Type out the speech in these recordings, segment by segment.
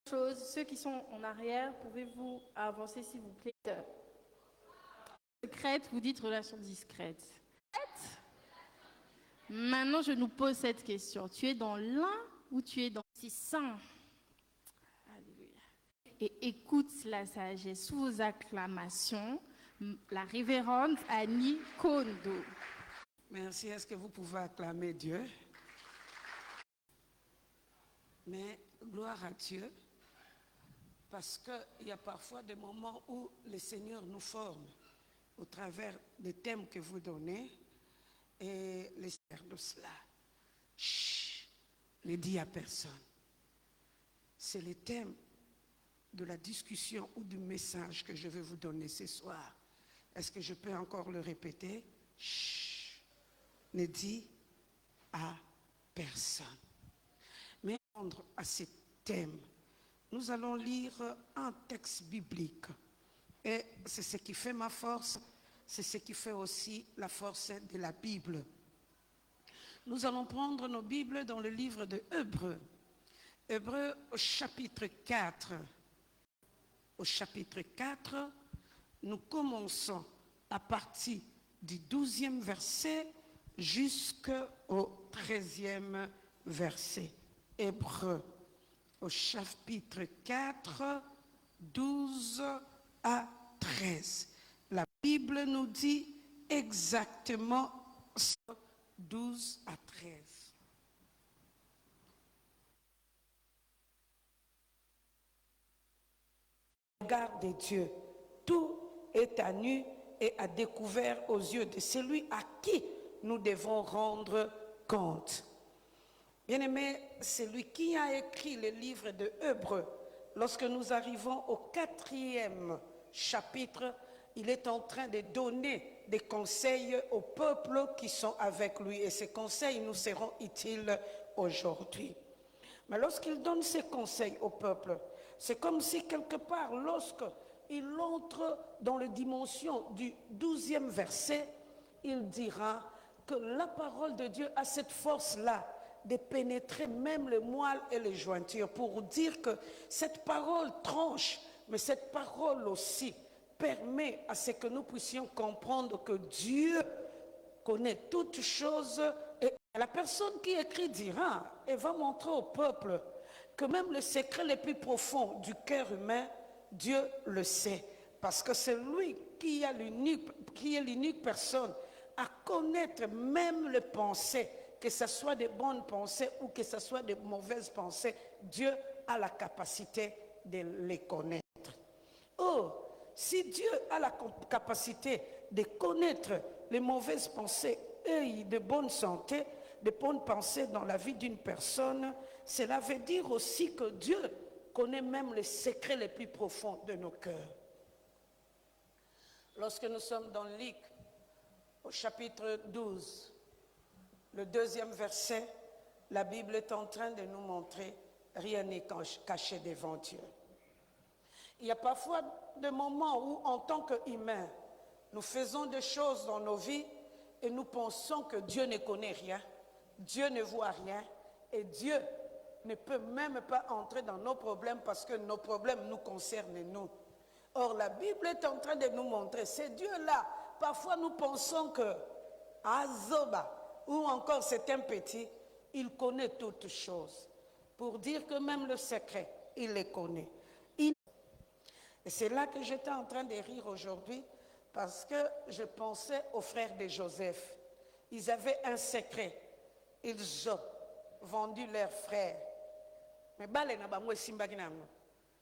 chose. Ceux qui sont en arrière, pouvez-vous avancer s'il vous plaît? Secrète, vous dites relation discrète. Maintenant, je nous pose cette question. Tu es dans l'un ou tu es dans le saint? Alléluia. Et écoute la sagesse sous vos acclamations, la révérende Annie Kondo. Merci. Est-ce que vous pouvez acclamer Dieu? Mais gloire à Dieu, parce qu'il y a parfois des moments où le Seigneur nous forme au travers des thèmes que vous donnez, et les sert de cela. Chut, ne dis à personne. C'est le thème de la discussion ou du message que je vais vous donner ce soir. Est-ce que je peux encore le répéter? Chut, ne dis à personne. Mais à ce thème, nous allons lire un texte biblique. Et c'est ce qui fait ma force, c'est ce qui fait aussi la force de la Bible. Nous allons prendre nos Bibles dans le livre de Hébreux. Hébreux au chapitre 4. Au chapitre 4, nous commençons à partir du 12e verset jusqu'au 13e verset. Hébreux au chapitre 4, 12 à 13. La Bible nous dit exactement 12 à 13. Regard de Dieu, tout est à nu et à découvert aux yeux de celui à qui nous devons rendre compte. Bien-aimé, celui qui a écrit le livre de Hébreux, lorsque nous arrivons au 4e chapitre, il est en train de donner des conseils aux peuples qui sont avec lui. Et ces conseils nous seront utiles aujourd'hui. Mais lorsqu'il donne ces conseils au peuple, c'est comme si quelque part, lorsqu'il entre dans les dimensions du 12e verset, il dira que la parole de Dieu a cette force-là de pénétrer même les moelles et les jointures, pour dire que cette parole tranche, mais cette parole aussi permet à ce que nous puissions comprendre que Dieu connaît toutes choses. Et la personne qui écrit dira et va montrer au peuple que même le secret le plus profond du cœur humain, Dieu le sait, parce que c'est lui qui est l'unique personne à connaître même les pensées, que ce soit des bonnes pensées ou que ce soit des mauvaises pensées. Dieu a la capacité de les connaître. Or, si Dieu a la capacité de connaître les mauvaises pensées et de bonne santé, de bonnes pensées dans la vie d'une personne, cela veut dire aussi que Dieu connaît même les secrets les plus profonds de nos cœurs. Lorsque nous sommes dans Luc, au chapitre 12, le 2e verset, la Bible est en train de nous montrer rien n'est caché devant Dieu. Il y a parfois des moments où, en tant qu'humains, nous faisons des choses dans nos vies et nous pensons que Dieu ne connaît rien, Dieu ne voit rien et Dieu ne peut même pas entrer dans nos problèmes parce que nos problèmes nous concernent nous. Or, la Bible est en train de nous montrer, c'est Dieu-là. Parfois, nous pensons que Azoba ou encore c'est un petit, il connaît toutes choses. Pour dire que même le secret, il les connaît. Et c'est là que j'étais en train de rire aujourd'hui, parce que je pensais aux frères de Joseph. Ils avaient un secret. Ils ont vendu leurs frères. Mais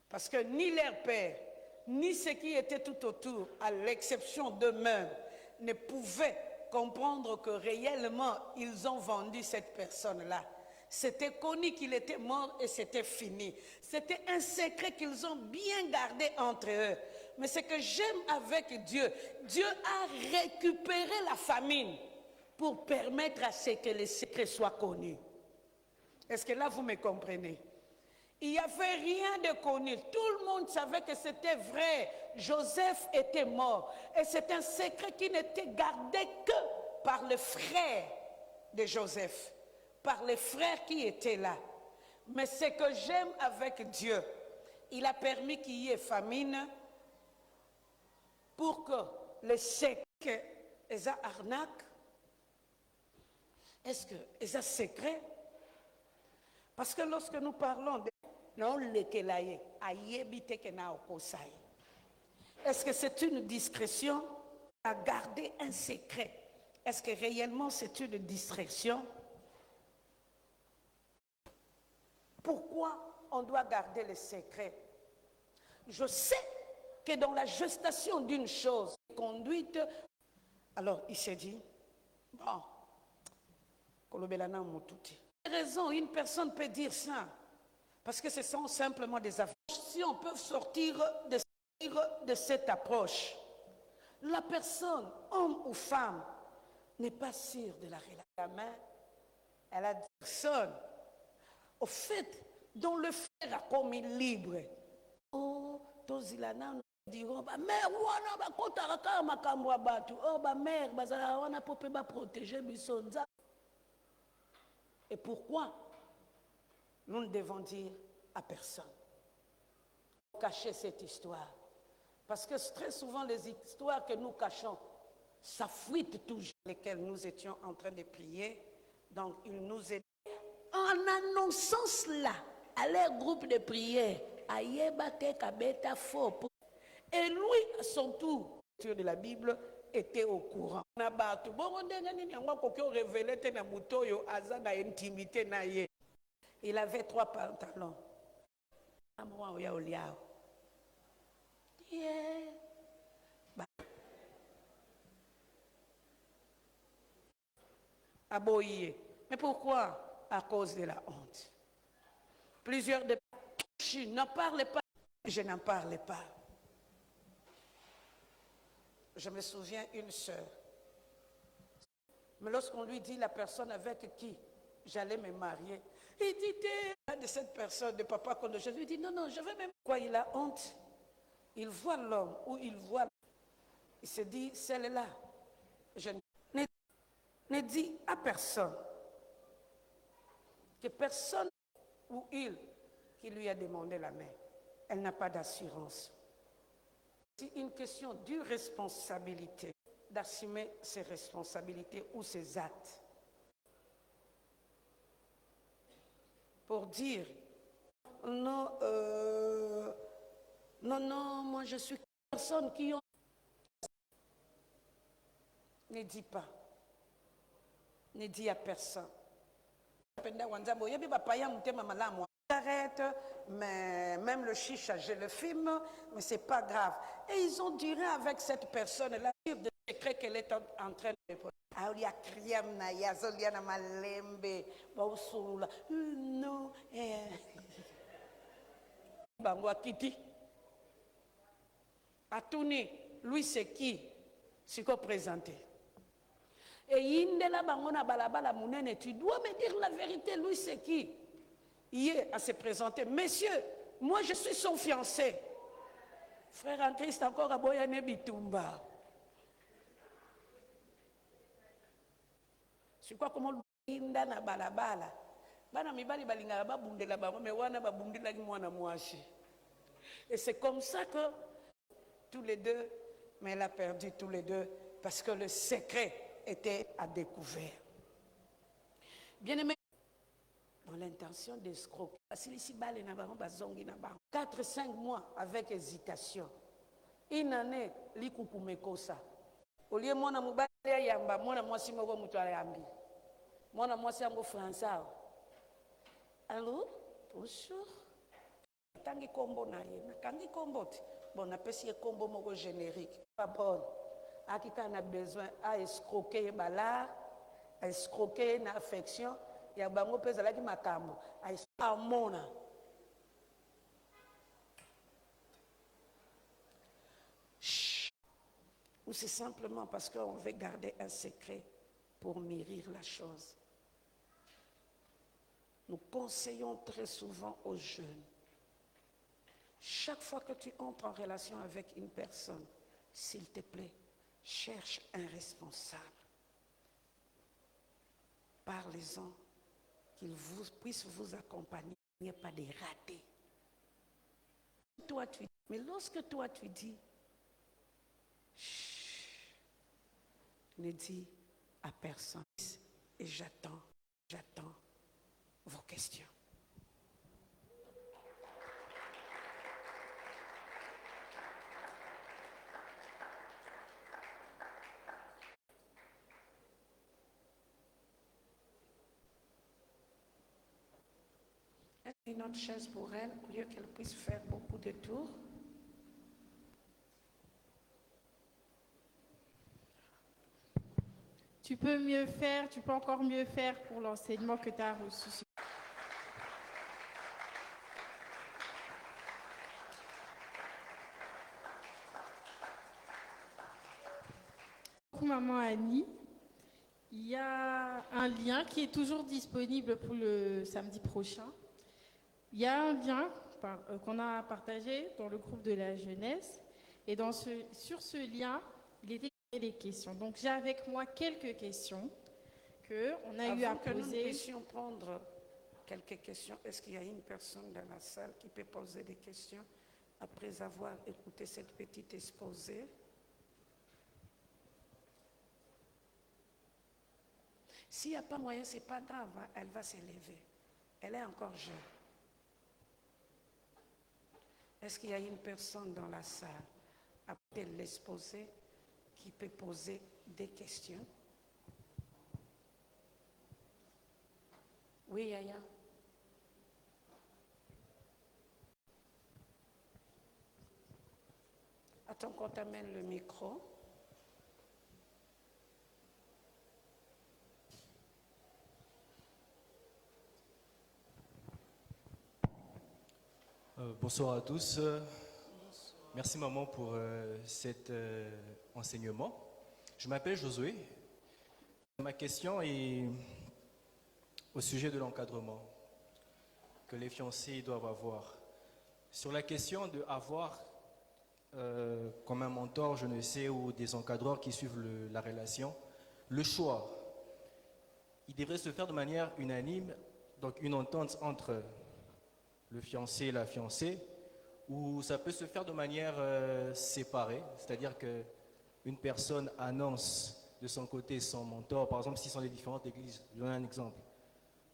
parce que ni leur père, ni ceux qui étaient tout autour, à l'exception d'eux-mêmes, ne pouvaient comprendre que réellement ils ont vendu cette personne-là. C'était connu qu'il était mort et c'était fini. C'était un secret qu'ils ont bien gardé entre eux. Mais ce que j'aime avec Dieu, Dieu a récupéré la famine pour permettre à ce que les secrets soient connus. Est-ce que là vous me comprenez? Il n'y avait rien de connu. Tout le monde savait que c'était vrai. Joseph était mort. Et c'est un secret qui n'était gardé que par les frères de Joseph, par les frères qui étaient là. Mais ce que j'aime avec Dieu, il a permis qu'il y ait famine pour que les secrets, les arnaques, est-ce que les secrets? Parce que lorsque nous parlons de est-ce que c'est une discrétion à garder un secret? Est-ce que réellement c'est une distraction? Pourquoi on doit garder le secret? Je sais que dans la gestation d'une chose conduite, alors il s'est dit, bon, raison, une personne peut dire ça, parce que ce sont simplement des affaires. Si on peut sortir de cette approche, la personne, homme ou femme, n'est pas sûre de la relation. La main, elle a personne. Au fait, dans le faire a commis libre. Oh, tozilana diront, bah mère, wana ba kotaraka makambo abatu. Oh, bah mère, bazala wana pope ba protéger bisonza. Et pourquoi nous ne devons dire à personne? Cacher cette histoire. Parce que très souvent, les histoires que nous cachons, ça fuite toujours, lesquelles nous étions en train de prier. Donc, il nous aide. En annonçant cela à leur groupe de prière, et lui, à son tour, de la Bible, était au courant. Il avait 3 pantalons. Aboyé. Mais pourquoi? À cause de la honte. Plusieurs de n'en parlent pas. Je n'en parlais pas. Je me souviens une sœur. Mais lorsqu'on lui dit la personne avec qui j'allais me marier, il dit de cette personne, de papa contre je lui dis non, je veux même. Quoi, il a honte? Il voit l'homme ou il voit. Il se dit, celle-là, je ne dis à personne que personne ou il qui lui a demandé la main. Elle n'a pas d'assurance. C'est une question d'irresponsabilité, d'assumer ses responsabilités ou ses actes. Pour dire, non, moi je suis personne qui ont. Ne dis pas. Ne dis à personne. Arrête, mais même le chicha, je le filme, mais c'est pas grave. Et ils ont duré avec cette personne-là, de secret qu'elle est en train de répondre. Non, Bangwa Kiti. Atouni, lui c'est qui? C'est quoi présenté? Et Yindela Bangona Balabala Mounene, tu dois me dire la vérité, lui c'est qui? Il est à se présenter. Messieurs, moi je suis son fiancé. Frère en Christ encore à Boyane Bitumba. C'est quoi comment Yinda na balabala? Bana mibali balinga ba bundela ba mais wana ba bundela ki mwana mwashi. Et c'est comme ça que tous les deux, mais elle a perdu tous les deux parce que le secret était à découvert. Bien aimé, dans l'intention d'escroquer. 4-5 mois avec hésitation. Une année, l'ikukumekosa. Au lieu mona mubali yamba, mona mwasi moko mutu ayambi. Mona mwasi yango français. Allô? Bonjour. Tangi kombo na ye. Nakangi kombo ti. Bon, napesi kombo moko générique. Pas bon. Akika na besoin à escroquer bala, à escroquer na affection. Ya bango pesa laki makambo. À mona. Ou c'est simplement parce qu'on veut garder un secret pour mûrir la chose. Nous conseillons très souvent aux jeunes, chaque fois que tu entres en relation avec une personne, s'il te plaît, cherche un responsable. Parlez-en, qu'il puisse vous accompagner. Il n'y a pas de ratés. Mais lorsque toi tu dis, chut, ne dis à personne. Et j'attends vos questions. Une autre chaise pour elle, au lieu qu'elle puisse faire beaucoup de tours. Tu peux encore mieux faire pour l'enseignement que tu as reçu. Coucou maman Annie, il y a un lien qui est toujours disponible pour le samedi prochain. Il y a un lien qu'on a partagé dans le groupe de la jeunesse et sur ce lien, il était des questions. Donc j'ai avec moi quelques questions qu'on a eu à poser. Avant que nous puissions prendre quelques questions, est-ce qu'il y a une personne dans la salle qui peut poser des questions après avoir écouté cette petite exposé? S'il n'y a pas moyen, ce n'est pas grave, hein, elle va s'élever. Elle est encore jeune. Est-ce qu'il y a une personne dans la salle, après l'exposé, qui peut poser des questions? Oui, Yaya. Attends qu'on t'amène le micro. Bonsoir à tous. Merci maman pour cet enseignement. Je m'appelle Josué. Ma question est au sujet de l'encadrement que les fiancés doivent avoir. Sur la question d'avoir comme un mentor, je ne sais, ou des encadreurs qui suivent la relation, le choix, il devrait se faire de manière unanime, donc une entente entre le fiancé et la fiancée, ou ça peut se faire de manière séparée, c'est-à-dire qu'une personne annonce de son côté son mentor, par exemple s'ils sont des différentes églises, je donne un exemple,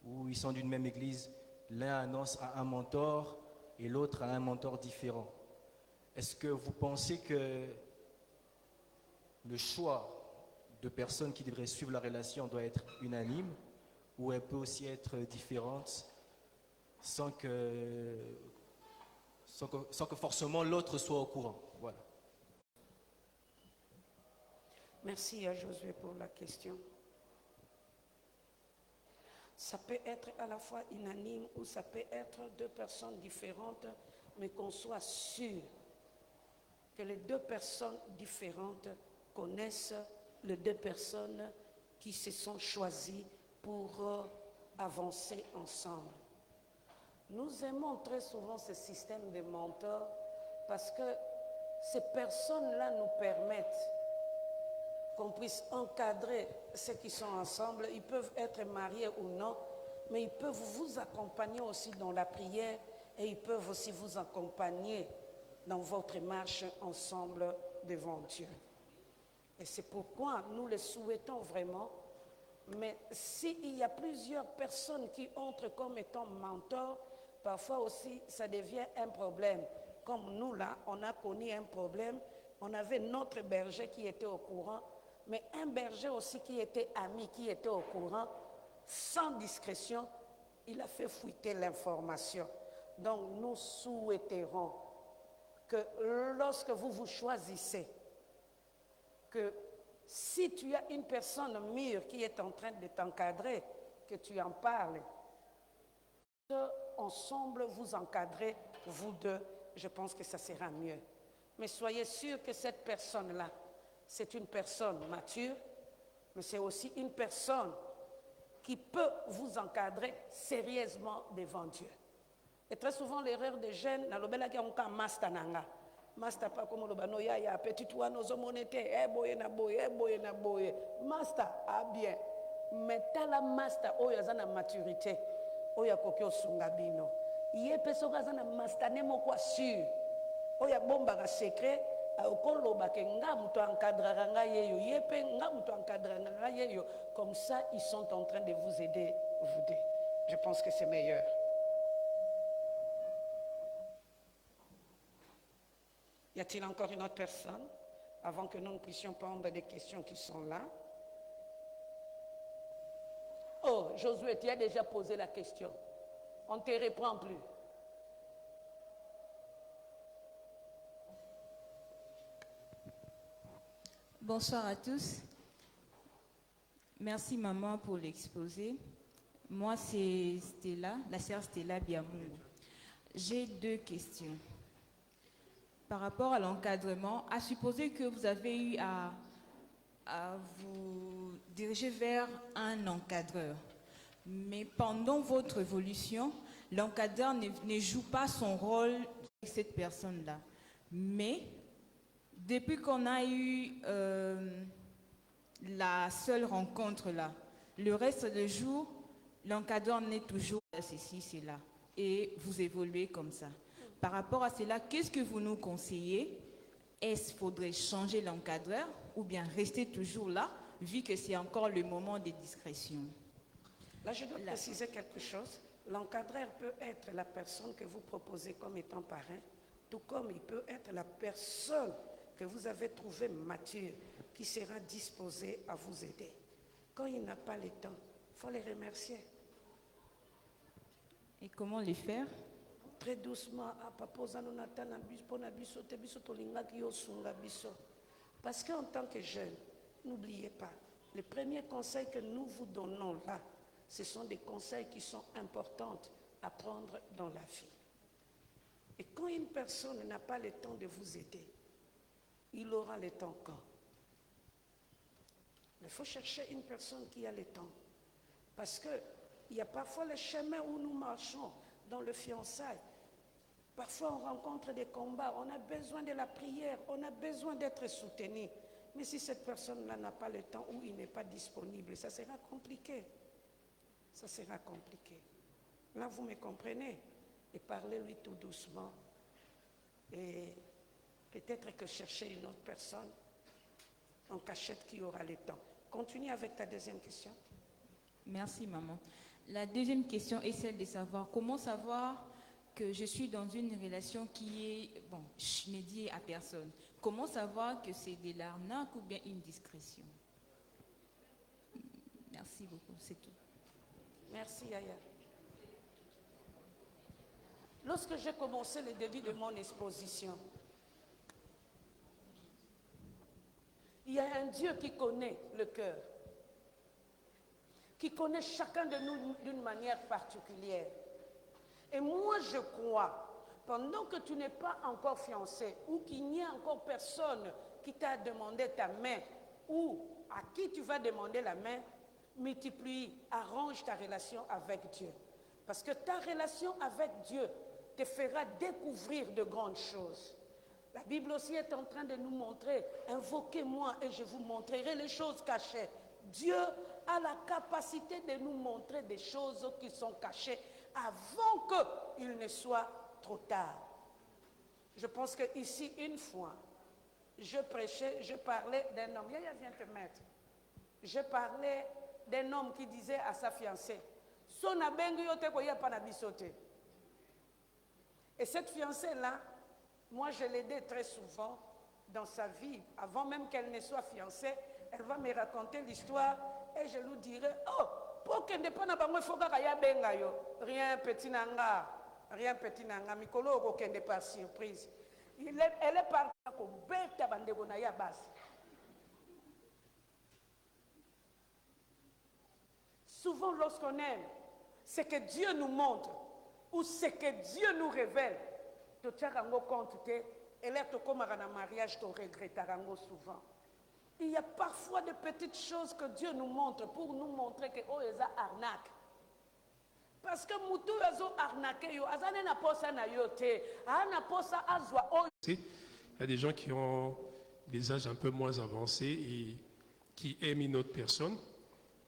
ou ils sont d'une même église, l'un annonce à un mentor et l'autre à un mentor différent. Est-ce que vous pensez que le choix de personnes qui devraient suivre la relation doit être unanime, ou elle peut aussi être différente sans que forcément l'autre soit au courant? Voilà. Merci à Josué pour la question. Ça peut être à la fois unanime ou ça peut être deux personnes différentes, mais qu'on soit sûr que les deux personnes différentes connaissent les deux personnes qui se sont choisies pour avancer ensemble. Nous aimons très souvent ce système de mentors parce que ces personnes-là nous permettent qu'on puisse encadrer ceux qui sont ensemble. Ils peuvent être mariés ou non, mais ils peuvent vous accompagner aussi dans la prière et ils peuvent aussi vous accompagner dans votre marche ensemble devant Dieu. Et c'est pourquoi nous les souhaitons vraiment. Mais s'il y a plusieurs personnes qui entrent comme étant mentors, parfois aussi ça devient un problème. Comme nous là, on a connu un problème, on avait notre berger qui était au courant, mais un berger aussi qui était ami, qui était au courant, sans discrétion, il a fait fuiter l'information. Donc nous souhaiterons que lorsque vous vous choisissez, que si tu as une personne mûre qui est en train de t'encadrer, que tu en parles, que ensemble vous encadrez, vous deux, je pense que ça sera mieux. Mais soyez sûrs que cette personne-là, c'est une personne mature, mais c'est aussi une personne qui peut vous encadrer sérieusement devant Dieu. Et très souvent, l'erreur des jeunes, dans le bel qui ont un master nanga. Master pas comme le bano ya petit toi nos homonété boye na boye master a bien mais tala master oyo azana maturité oyo kokyo sunga bino yé peso azana master nemo kwa sûr oya bomba ka secret okoloba ke nga muto encadrara nga yeyo yepe nga muto encadrara nga yeyo, comme ça ils sont en train de vous aider vous deux. Je pense que c'est meilleur. Y a-t-il encore une autre personne avant que nous ne puissions prendre des questions qui sont là? Oh, Josué, tu as déjà posé la question. On ne te reprend plus. Bonsoir à tous. Merci maman pour l'exposé. Moi c'est Stella, la sœur Stella Biamou. J'ai 2 questions. Par rapport à l'encadrement, à supposer que vous avez eu à vous diriger vers un encadreur, mais pendant votre évolution, l'encadreur ne joue pas son rôle avec cette personne-là. Mais depuis qu'on a eu la seule rencontre là, le reste des jours, l'encadreur est toujours ceci, cela, et vous évoluez comme ça. Par rapport à cela, qu'est-ce que vous nous conseillez? Est-ce qu'il faudrait changer l'encadreur ou bien rester toujours là, vu que c'est encore le moment de discrétion? Là, je dois préciser quelque chose. L'encadreur peut être la personne que vous proposez comme étant parrain, tout comme il peut être la personne que vous avez trouvée mature, qui sera disposée à vous aider. Quand il n'a pas le temps, il faut les remercier. Et comment les faire? Très doucement, parce qu'en tant que jeune, n'oubliez pas, les premiers conseils que nous vous donnons là, ce sont des conseils qui sont importants à prendre dans la vie. Et quand une personne n'a pas le temps de vous aider, il aura le temps quand? Il faut chercher une personne qui a le temps. Parce qu'il y a parfois le chemin où nous marchons dans le fiançailles. Parfois on rencontre des combats, on a besoin de la prière, on a besoin d'être soutenu. Mais si cette personne-là n'a pas le temps ou il n'est pas disponible, ça sera compliqué. Ça sera compliqué. Là, vous me comprenez? Et parlez-lui tout doucement. Et peut-être que chercher une autre personne en cachette qui aura le temps. Continue avec ta deuxième question. Merci maman. La deuxième question est celle de savoir comment savoir que je suis dans une relation qui est, bon, dédiée à personne. Comment savoir que c'est de l'arnaque ou bien une discrétion? Merci beaucoup, c'est tout. Merci Yaya. Lorsque j'ai commencé le début de mon exposition, il y a un Dieu qui connaît le cœur, qui connaît chacun de nous d'une manière particulière. Et moi, je crois, pendant que tu n'es pas encore fiancé ou qu'il n'y a encore personne qui t'a demandé ta main ou à qui tu vas demander la main, multiplie, arrange ta relation avec Dieu. Parce que ta relation avec Dieu te fera découvrir de grandes choses. La Bible aussi est en train de nous montrer, invoquez-moi et je vous montrerai les choses cachées. Dieu a la capacité de nous montrer des choses qui sont cachées avant qu'il ne soit trop tard. Je pense qu'ici, une fois, je prêchais, je parlais d'un homme. Yaya, viens te mettre. Je parlais d'un homme qui disait à sa fiancée, et cette fiancée-là, moi je l'aidais très souvent dans sa vie, avant même qu'elle ne soit fiancée, elle va me raconter l'histoire et je lui dirai, oh, pour qu'elle ne pas il faut rien petit nanga, rien petit nanga, mikolo kokende par surprise. Elle est partie comme bête à bandego na ya base. Souvent lorsqu'on aime, ce que Dieu nous montre ou ce que Dieu nous révèle, tu te rends compte que elle est comme un mariage, tu regretteras souvent. Il y a parfois de petites choses que Dieu nous montre pour nous montrer que oh ils arnaque. Parce que mutu azo arnaque yo, azane na posa na yote, ana posa azwa oh. Il y a des gens qui ont des âges un peu moins avancés et qui aiment une autre personne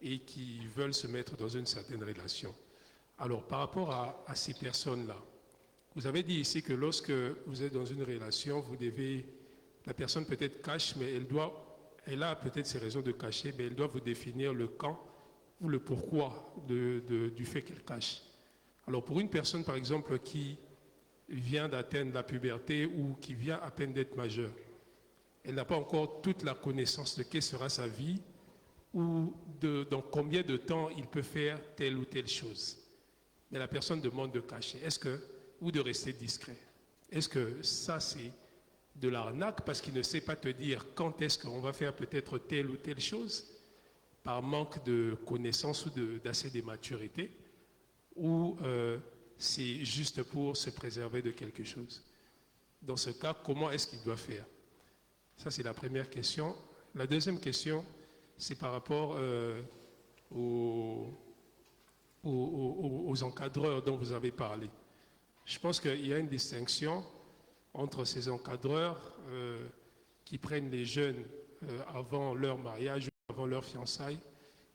et qui veulent se mettre dans une certaine relation. Alors par rapport à ces personnes-là, Vous avez dit ici que lorsque vous êtes dans une relation, la personne peut-être cache, mais elle a peut-être ses raisons de cacher, mais elle doit vous définir le quand ou le pourquoi du fait qu'elle cache. Alors pour une personne, par exemple, qui vient d'atteindre la puberté ou qui vient à peine d'être majeure, elle n'a pas encore toute la connaissance de quelle sera sa vie ou dans combien de temps il peut faire telle ou telle chose. Mais la personne demande de cacher, ou de rester discret. Est-ce que ça, c'est de l'arnaque parce qu'il ne sait pas te dire quand est-ce qu'on va faire peut-être telle ou telle chose, par manque de connaissance ou d'assez de maturité, ou c'est juste pour se préserver de quelque chose? Dans ce cas, comment est-ce qu'il doit faire? Ça, c'est la première question. La deuxième question, c'est par rapport aux encadreurs dont vous avez parlé. Je pense qu'il y a une distinction entre ces encadreurs qui prennent les jeunes avant leur mariage ou avant leur fiançailles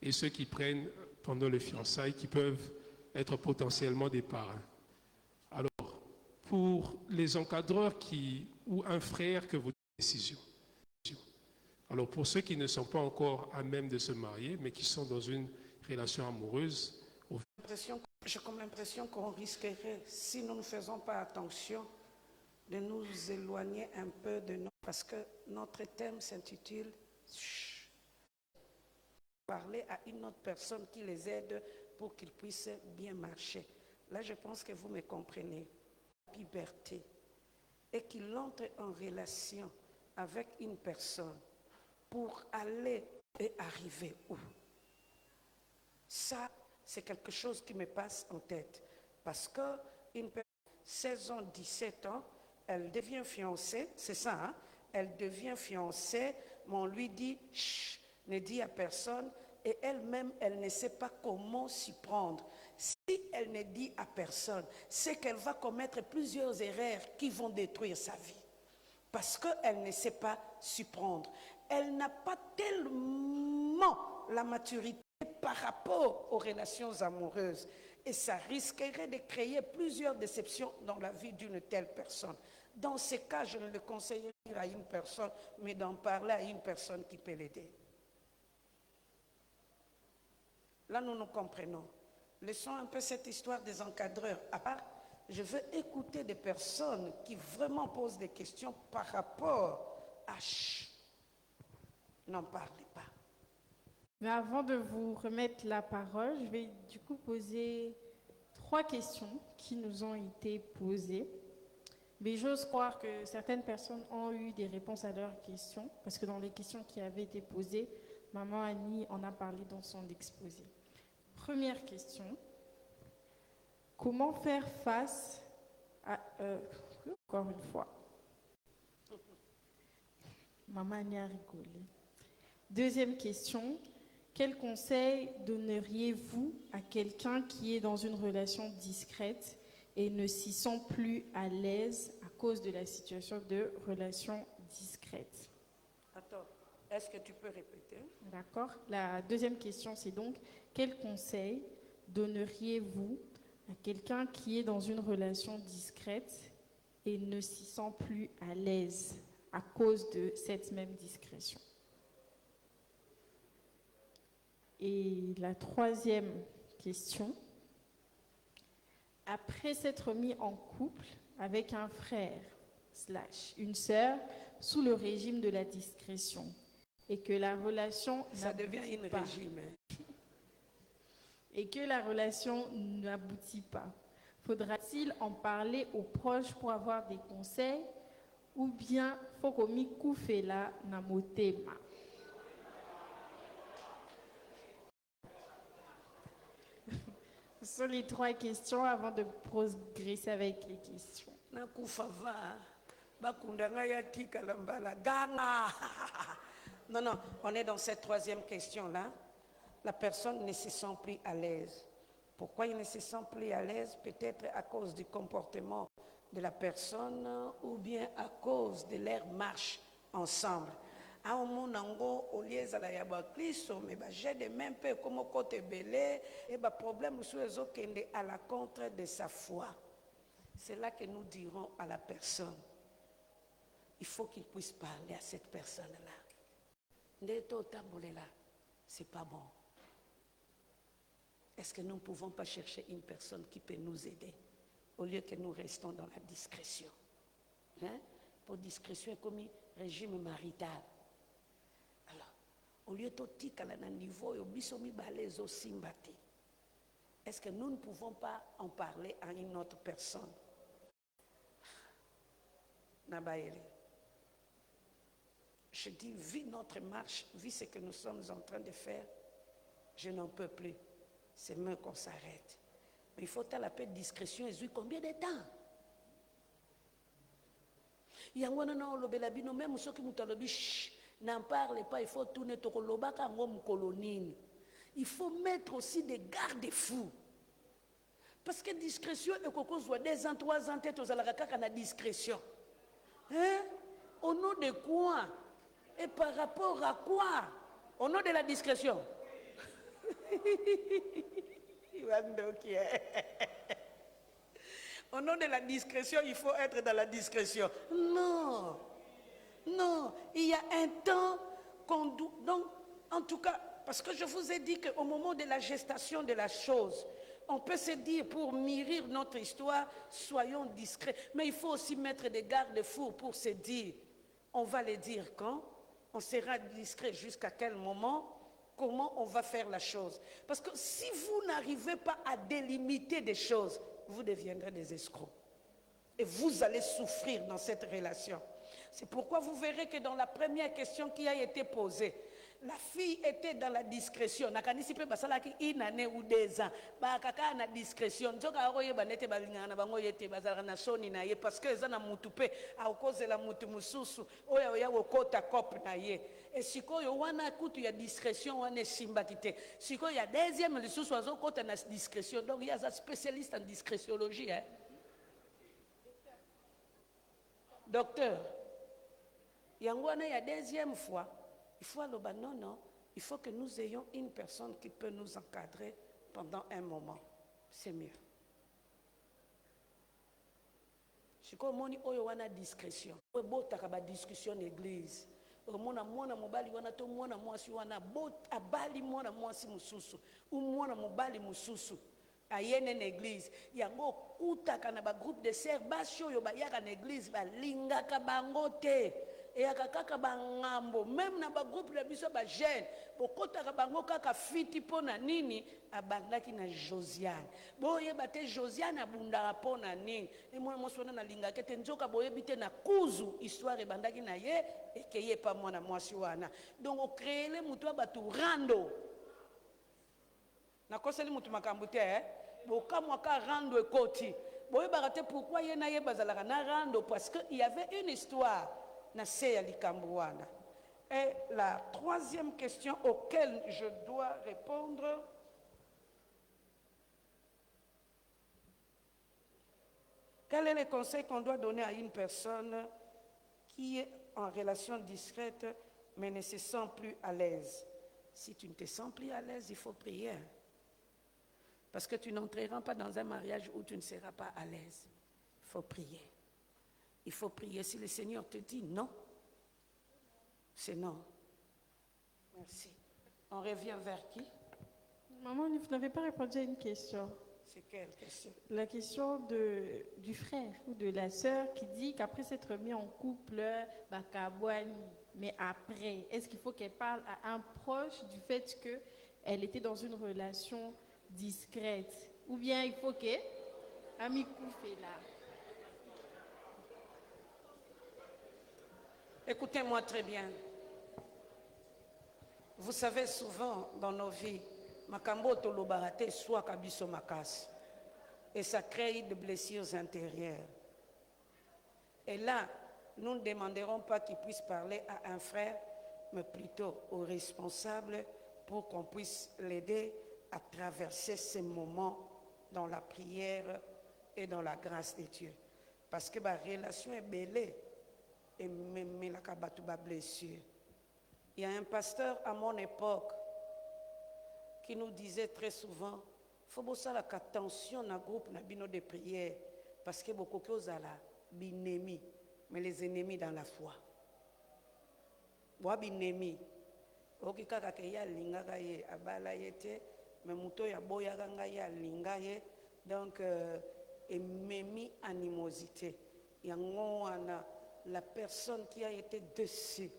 et ceux qui prennent pendant les fiançailles qui peuvent être potentiellement des parrains. Alors, pour les encadreurs ou un frère que vous décision. Alors, pour ceux qui ne sont pas encore à même de se marier, mais qui sont dans une relation amoureuse, j'ai comme l'impression qu'on risquerait, si nous ne faisons pas attention, de nous éloigner un peu de nous, parce que notre thème s'intitule « Parler à une autre personne qui les aide pour qu'ils puissent bien marcher ». Là, je pense que vous me comprenez. Puberté. Et qu'il entre en relation avec une personne pour aller et arriver où? Ça, c'est quelque chose qui me passe en tête. Parce qu'une personne, 16 ans, 17 ans, elle devient fiancée, c'est ça, hein? Elle devient fiancée, mais on lui dit, chut, ne dis à personne, et elle-même, elle ne sait pas comment s'y prendre. Si elle ne dit à personne, c'est qu'elle va commettre plusieurs erreurs qui vont détruire sa vie. Parce qu'elle ne sait pas s'y prendre. Elle n'a pas tellement la maturité par rapport aux relations amoureuses. Et ça risquerait de créer plusieurs déceptions dans la vie d'une telle personne. Dans ces cas, je ne le conseillerais pas à une personne, mais d'en parler à une personne qui peut l'aider. Là, nous nous comprenons. Laissons un peu cette histoire des encadreurs. À part, je veux écouter des personnes qui vraiment posent des questions par rapport à n'en parlez pas. Mais avant de vous remettre la parole, je vais du coup poser 3 questions qui nous ont été posées. Mais j'ose croire que certaines personnes ont eu des réponses à leurs questions, parce que dans les questions qui avaient été posées, Maman Annie en a parlé dans son exposé. Première question, comment faire face à... encore une fois. Maman Annie a rigolé. Deuxième question, quel conseil donneriez-vous à quelqu'un qui est dans une relation discrète et ne s'y sent plus à l'aise à cause de la situation de relation discrète? Attends, est-ce que tu peux répéter? D'accord. La deuxième question, c'est donc, quel conseil donneriez-vous à quelqu'un qui est dans une relation discrète et ne s'y sent plus à l'aise à cause de cette même discrétion? Et la troisième question, après s'être mis en couple avec un frère / une sœur sous le régime de la discrétion et que la relation ça devient une régime. Et que la relation n'aboutit pas, faudra-t-il en parler aux proches pour avoir des conseils ou bien faut komi koufela na motema? Ce sont les 3 questions avant de progresser avec les questions. Non, non, on est dans cette troisième question-là. La personne ne se sent plus à l'aise. Pourquoi il ne se sent plus à l'aise? Peut-être à cause du comportement de la personne ou bien à cause de leur marche ensemble. À un moment, au lieu de Christ, mais j'ai de même peu comme côté belé et problème à la contre de sa foi. c'est là que nous dirons à la personne, il faut qu'il puisse parler à cette personne-là. Ndeto tambolela, c'est pas bon. Est-ce que nous ne pouvons pas chercher une personne qui peut nous aider au lieu que nous restons dans la discrétion? Hein? Pour discrétion, comme régime marital. Alors, au lieu de tika na niveau, est-ce que nous ne pouvons pas en parler à une autre personne? Nabaele. Je dis, vu notre marche, vu ce que nous sommes en train de faire, je n'en peux plus. C'est mieux qu'on s'arrête. Mais il faut à la paix de discrétion et combien de temps? Il y a un même ceux qui n'en parlent pas, il faut tourner colonine. Il faut mettre aussi des garde-fous. Parce que discrétion, et qu'on soit 2 ans, 3 ans, tête aux alakaka na discrétion. Hein? Au nom de quoi? Et par rapport à quoi? Au nom de la discrétion. Au nom de la discrétion, il faut être dans la discrétion. Non. Non. Il y a un temps qu'on doit... Donc, en tout cas, parce que je vous ai dit qu'au moment de la gestation de la chose, on peut se dire, pour mûrir notre histoire, soyons discrets. Mais il faut aussi mettre des garde-fous pour se dire, on va les dire quand? On sera discret jusqu'à quel moment? Comment on va faire la chose? Parce que si vous n'arrivez pas à délimiter des choses, vous deviendrez des escrocs. Et vous allez souffrir dans cette relation. C'est pourquoi vous verrez que dans la première question qui a été posée, la fille était dans la discrétion. Nakanisi pe basala ki une année ou 2 ans. Ba kaka na discrétion. Nzoka oye banete balingana bango yete bazala na soni na ye parce que ezana mutu pe a cause la mutu mususu oya oya okota cop na ye. Et sikoyo wana kutu ya discrétion wana simbatite. Sikoyo ya deuxième lisusu azokota na discrétion. Donc il y a un spécialiste en discrétiologie hein. Docteur. Yangwana ya deuxième fois il faut alors, non, il faut que nous ayons une personne qui peut nous encadrer pendant un moment. C'est mieux. Je crois que nous avons discrétion. Nous avons une discussion d'église. Mwana mobali wana to mwana mwasi wana abali mwana mwasi mususu ou mwana mobali mususu ayene na église yango kutaka na ba groupe de sœurs basi oyo bayaka na église balingaka bango te. Et à kaka bangambo même na ba groupe la biso ba jeune bokotaka bango kaka fiti pona nini abandaki na Josiane boye bate Josiane abundaka pona nini e mwana mwasona na linga kete nzoka boye bite na kuzu histoire bandaki na ye ekeye pa mwana mwasi wana donc o créer le mutu batu rando na koseli mutu makambo te bokamwa ka rando ekoti boye barate pourquoi ye na ye bazalaka na rando parce que il y avait une histoire. Et la troisième question auquel je dois répondre, quel est le conseil qu'on doit donner à une personne qui est en relation discrète mais ne se sent plus à l'aise? Si tu ne te sens plus à l'aise, il faut prier. Parce que tu n'entreras pas dans un mariage où tu ne seras pas à l'aise. Il faut prier. Il faut prier. Si le Seigneur te dit non, c'est non. Merci. On revient vers qui? Maman, vous n'avez pas répondu à une question. C'est quelle question? La question du frère ou de la sœur qui dit qu'après s'être mis en couple, mais après, est-ce qu'il faut qu'elle parle à un proche du fait qu'elle était dans une relation discrète? Ou bien il faut qu'elle ami fait là? Écoutez-moi très bien. Vous savez, souvent dans nos vies, makambo tolobarate soit kabiso makas. Et ça crée des blessures intérieures. Et là, nous ne demanderons pas qu'il puisse parler à un frère, mais plutôt au responsable pour qu'on puisse l'aider à traverser ces moments dans la prière et dans la grâce de Dieu. Parce que la relation est belle. Et même la kabatuba blessure. Il y a un pasteur à mon époque qui nous disait très souvent, faut bosser la attention dans groupe na bino de prière Parce que beaucoup de choses à la binemi, mais les ennemis dans la foi. Wa binemi. Oki kaka ke ya linga ka ye abala yete, mais muto ya boya kanga ya linga ye. Donc ememi animosité. Yango ana la personne qui a été dessus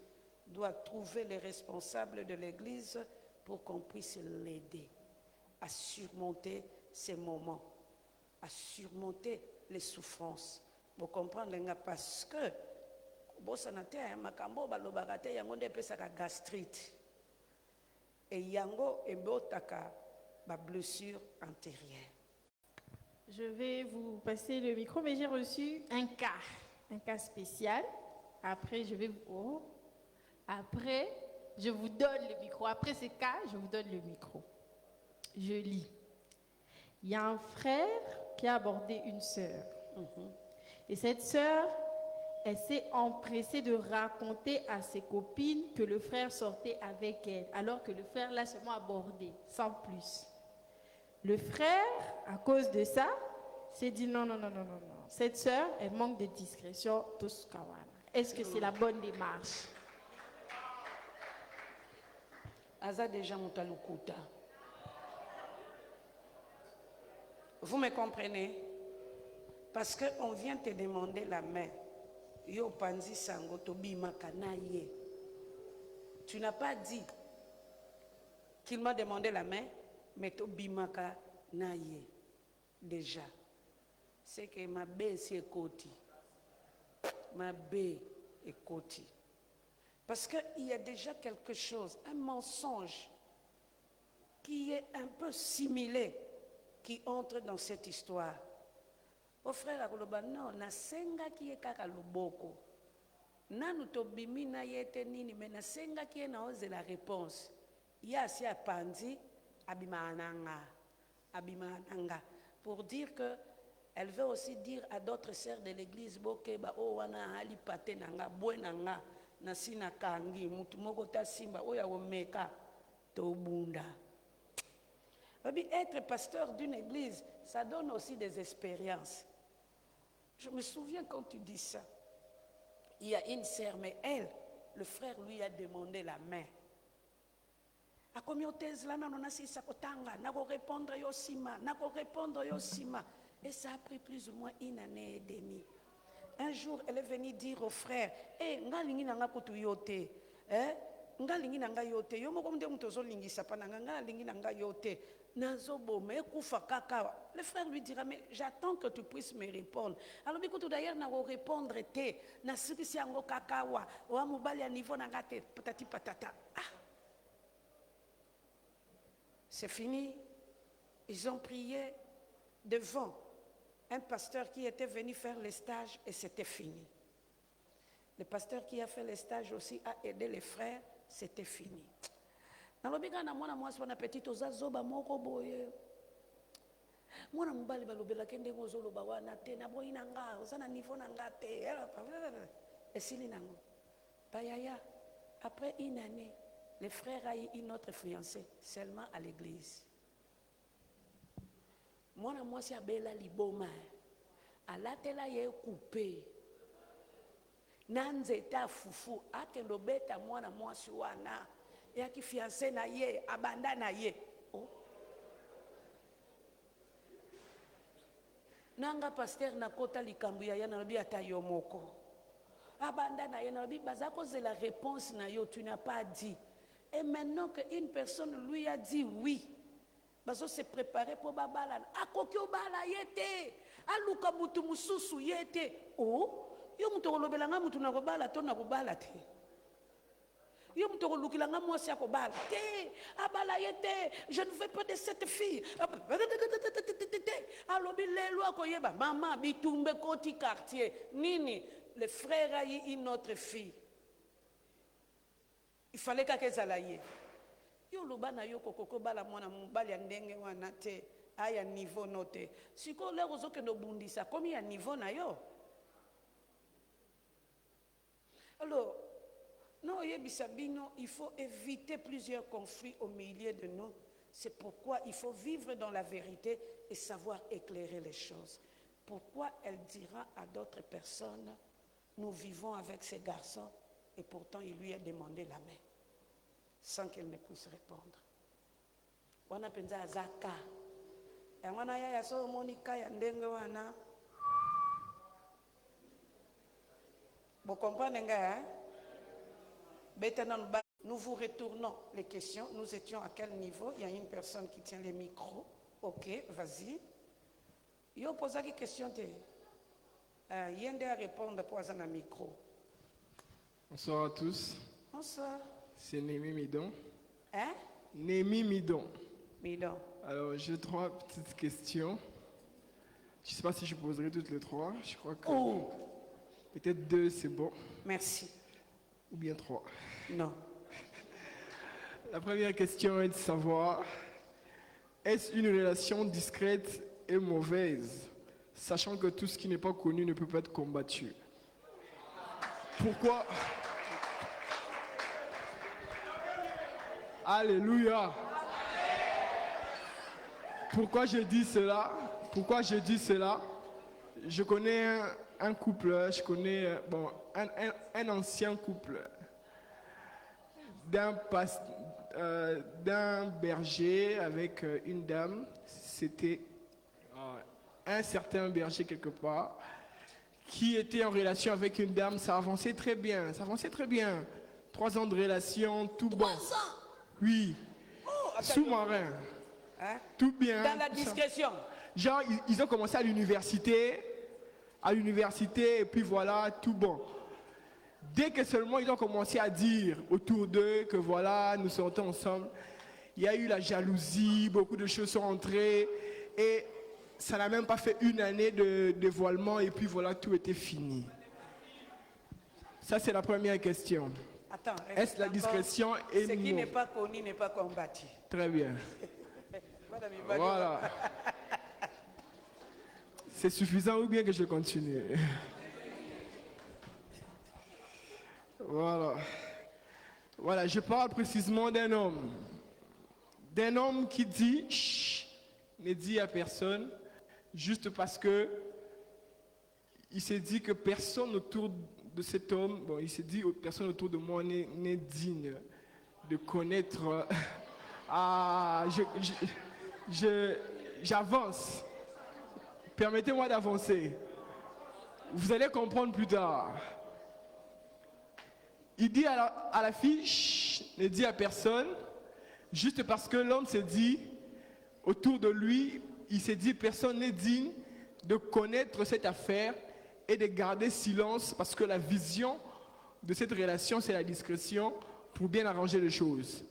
doit trouver les responsables de l'église pour qu'on puisse l'aider à surmonter ces moments, à surmonter les souffrances. Vous comprenez, parce que bosanate makambo balobakate yango nde pesaka gastrite et yango ebotaka ba blessure antérieure. Je vais vous passer le micro, mais j'ai reçu un cas spécial. Après, je vous donne le micro. Après ce cas, je vous donne le micro. Je lis. Il y a un frère qui a abordé une sœur. Et cette sœur, elle s'est empressée de raconter à ses copines que le frère sortait avec elle, alors que le frère l'a seulement abordé, sans plus. Le frère, à cause de ça, s'est dit non. Cette sœur, elle manque de discrétion, tout ce kawana. Est-ce que c'est la bonne démarche? Aza déjà mutalukuta. Vous me comprenez? Parce qu'on vient te demander la main. Yo panzi sango to bimaka na ye. Tu n'as pas dit qu'il m'a demandé la main, mais to bimaka na ye. Déjà. C'est que ma bé c'est koti. Ma bé est koti. Parce qu'il y a déjà quelque chose, un mensonge qui est un peu similé, qui entre dans cette histoire. Au frère Akoloba, non, na senga qui est kaka loboko. Nanu to bimi na yete nini, mais na senga qui est na ose la réponse. Ya si a pandi, abima ananga. Pour dire que elle veut aussi dire à d'autres sœurs de l'église, boke ba o wana ali pate nanga, bwe nanga, na sina kangi, mutu moko ta simba, oya womeka, to bunda. Être pasteur d'une église, ça donne aussi des expériences. Je me souviens quand tu dis ça. Il y a une sœur, mais elle, le frère lui a demandé la main. A communauté là, on a si ça kotanga, nako répondre yo sima. Et ça a pris plus ou moins une année et demie. Un jour, elle est venue dire au frère, ngalingi nanga kutu yote, ngalingi nanga yote, yo moko mde mutozo lingi sapana ngalingi nanga yote. Le frère lui dira, mais j'attends que tu puisses me répondre. Alors, écoute, d'ailleurs, n'a pas répondre, na sirisi ango kakawa, ou à mobali à niveau nangate, patati patata. Ah! C'est fini. Ils ont prié devant un pasteur qui était venu faire les stages et c'était fini. Le pasteur qui a fait les stages aussi a aidé les frères, c'était fini. Nalobika na mwana mwasi wana petit ozazoba moko boye. Mwana mobali balobela kende ngozoloba wana te na boyi nanga ozana niveau nanga te. Esili nango. Bayaya, après une année, le frère a eu une autre fiancée seulement à l'église. Mwana mwasi abela liboma. Alatela ye coupé. Nanzeta fufu akendo beta mwana mwasi wana. Et qui fiancé na ye, abanda na ye. Oh. Nanga pasteur na kota likambu ya na bi ata yo moko. Abanda na ye na bi bazako c'est la réponse na yo tu n'as pas dit. Et maintenant qu'une personne lui a dit oui. Bazo se préparer pour babala. Akokyo bala yete. Aluka mutu mususu yete. Oh, yo mutu kolobelanga mutu na kobala to na kobala te. Je ne veux pas de cette fille. Maman, bitumbe koti quartier. Nini, le frère a eu une autre fille. Il fallait qu'elle s'aille. Yo lobana yo kokoko bala mwana mobali ndenge wana te aya niveau noté. Siko le rozo ke no bundisa comme il y a niveau na yo. Alors non, il faut éviter plusieurs conflits au milieu de nous. C'est pourquoi il faut vivre dans la vérité et savoir éclairer les choses. pourquoi elle dira à d'autres personnes, nous vivons avec ces garçons, et pourtant il lui a demandé la main, sans qu'elle ne puisse répondre. Wana penza azaka. Wana ya so monika ya ndenge wana. Vous comprenez, hein? Nous vous retournons les questions. Nous étions à quel niveau? Il y a une personne qui tient les micros. Ok, vas-y. Yo pose une question. Il y a à répondre pour un micro. Bonsoir à tous. Bonsoir. C'est Némi Midon. Hein? Némi Midon. Midon. Alors, j'ai 3 petites questions. Je ne sais pas si je poserai toutes les 3. Je crois que peut-être 2, c'est bon. Merci. Ou bien 3. Non. La première question est de savoir, est-ce une relation discrète et mauvaise, sachant que tout ce qui n'est pas connu ne peut pas être combattu? Pourquoi? Alléluia. Pourquoi je dis cela? Je connais un couple, un ancien couple d'un berger avec une dame. C'était un certain berger quelque part qui était en relation avec une dame. Ça avançait très bien. 3 ans de relation, tout bon. 3 ans? Oui. Sous-marin. Hein? Tout bien. Dans la discrétion. Genre, ils ont commencé à l'université, et puis voilà, tout bon. Dès que seulement ils ont commencé à dire autour d'eux que voilà, nous sortons ensemble, il y a eu la jalousie, beaucoup de choses sont entrées, et ça n'a même pas fait 1 année de dévoilement, et puis voilà, tout était fini. Ça, c'est la première question. Attends, est-ce la discrétion est ce qui n'est pas connu n'est pas combattu. Très bien. Voilà. C'est suffisant ou bien que je continue? Voilà, je parle précisément d'un homme. D'un homme qui dit, chut, ne dit à personne, juste parce que il s'est dit que personne autour de cet homme, il s'est dit, personne autour de moi n'est digne de connaître. J'avance. Permettez-moi d'avancer. Vous allez comprendre plus tard. Il dit à la fille, chut, ne dit à personne, juste parce que l'homme s'est dit, autour de lui, il s'est dit, personne n'est digne de connaître cette affaire et de garder silence, parce que la vision de cette relation, c'est la discrétion pour bien arranger les choses.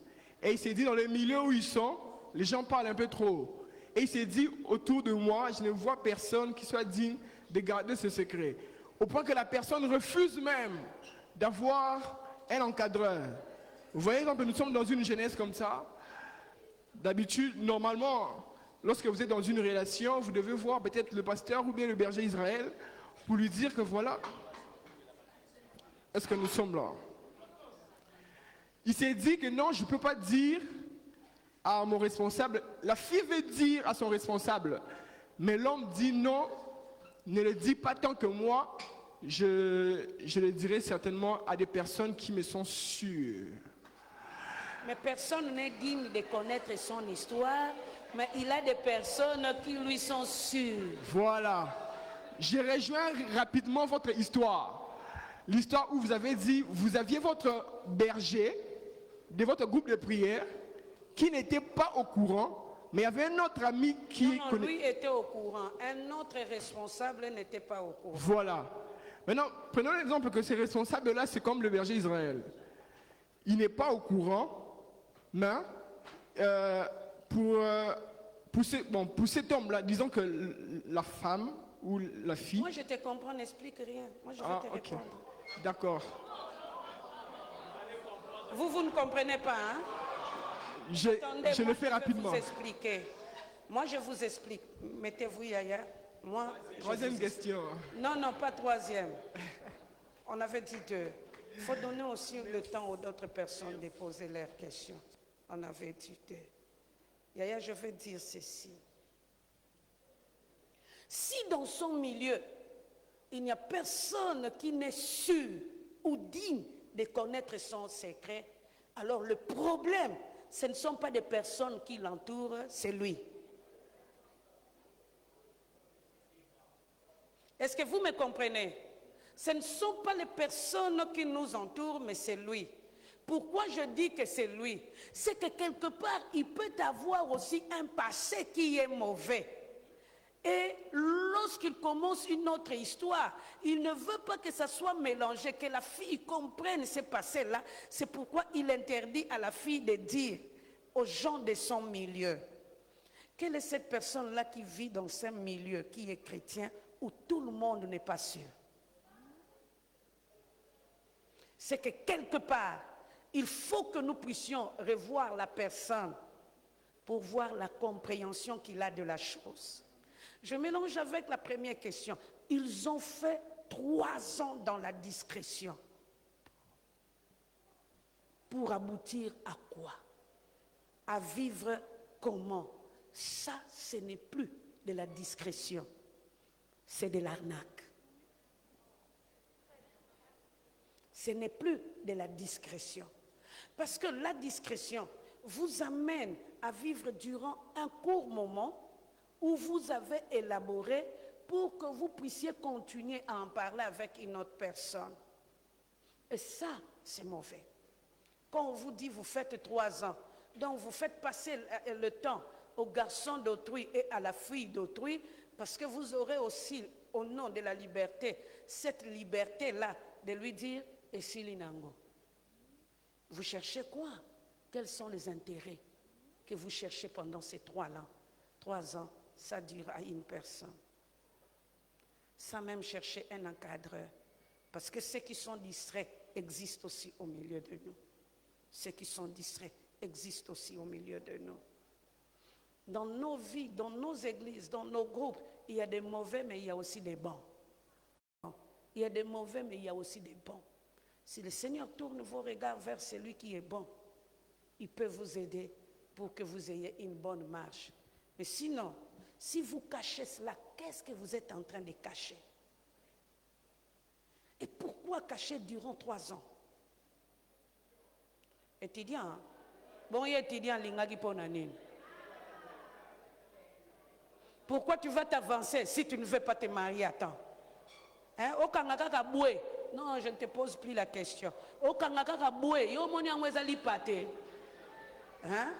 Et il s'est dit, dans le milieu où ils sont, les gens parlent un peu trop. Et il s'est dit, autour de moi, je ne vois personne qui soit digne de garder ce secret. Au point que la personne refuse même d'avoir un encadreur. Vous voyez, donc, nous sommes dans une jeunesse comme ça. D'habitude, normalement, lorsque vous êtes dans une relation, vous devez voir peut-être le pasteur ou bien le berger Israël pour lui dire que voilà, est-ce que nous sommes là? Il s'est dit que non, je ne peux pas dire à mon responsable. La fille veut dire à son responsable, mais l'homme dit non, ne le dis pas tant que moi, je le dirai certainement à des personnes qui me sont sûres. Mais personne n'est digne de connaître son histoire, mais il a des personnes qui lui sont sûres. Voilà. Je rejoins rapidement votre histoire. L'histoire où vous avez dit, vous aviez votre berger de votre groupe de prière qui n'était pas au courant, mais il y avait un autre ami qui... Non, lui était au courant. Un autre responsable n'était pas au courant. Voilà. Maintenant, prenons l'exemple que ces responsables-là, c'est comme le berger Israël. Il n'est pas au courant, mais pour cet homme-là, disons que la femme ou la fille... Moi, je te comprends, n'explique rien. Moi, je vais te répondre. D'accord. Vous ne comprenez pas, hein? Je le fais rapidement. Je vais vous expliquer. Moi, je vous explique. Mettez-vous, Yaya. Moi, troisième question. Non, pas troisième. On avait dit 2. Il faut donner aussi le temps aux autres personnes de poser leurs questions. On avait dit 2. Yaya, je vais dire ceci. Si dans son milieu, il n'y a personne qui n'est sûr ou digne de connaître son secret, alors le problème, ce ne sont pas des personnes qui l'entourent, c'est lui. Est-ce que vous me comprenez? Ce ne sont pas les personnes qui nous entourent, mais c'est lui. Pourquoi je dis que c'est lui? C'est que quelque part, il peut avoir aussi un passé qui est mauvais. Et lorsqu'il commence une autre histoire, il ne veut pas que ça soit mélangé, que la fille comprenne ce passé-là. C'est pourquoi il interdit à la fille de dire aux gens de son milieu. Quelle est cette personne-là qui vit dans un milieu qui est chrétien où tout le monde n'est pas sûr? C'est que quelque part, il faut que nous puissions revoir la personne pour voir la compréhension qu'il a de la chose. Je mélange avec la première question. Ils ont fait 3 ans dans la discrétion. Pour aboutir à quoi? À vivre comment? Ça, ce n'est plus de la discrétion. C'est de l'arnaque. Ce n'est plus de la discrétion. Parce que la discrétion vous amène à vivre durant un court moment où vous avez élaboré pour que vous puissiez continuer à en parler avec une autre personne. Et ça, c'est mauvais. Quand on vous dit vous faites 3 ans, donc vous faites passer le temps au garçon d'autrui et à la fille d'autrui, parce que vous aurez aussi, au nom de la liberté, cette liberté-là de lui dire « Et si l'inango ?» Vous cherchez quoi? Quels sont les intérêts que vous cherchez pendant ces 3 ans? 3 ans, ça dure à une personne. Sans même chercher un encadreur. Parce que ceux qui sont distraits existent aussi au milieu de nous. Ceux qui sont distraits existent aussi au milieu de nous. Dans nos vies, dans nos églises, dans nos groupes, il y a des mauvais, mais il y a aussi des bons. Il y a des mauvais, mais il y a aussi des bons. Si le Seigneur tourne vos regards vers celui qui est bon, il peut vous aider pour que vous ayez une bonne marche. Mais sinon, si vous cachez cela, qu'est-ce que vous êtes en train de cacher? Et pourquoi cacher durant 3 ans? Étudiant, hein? Bon, il y a étudiant l'ingagi ponanine. Pourquoi tu vas t'avancer si tu ne veux pas te marier à temps? Hein? Non, je ne te pose plus la question. Hein?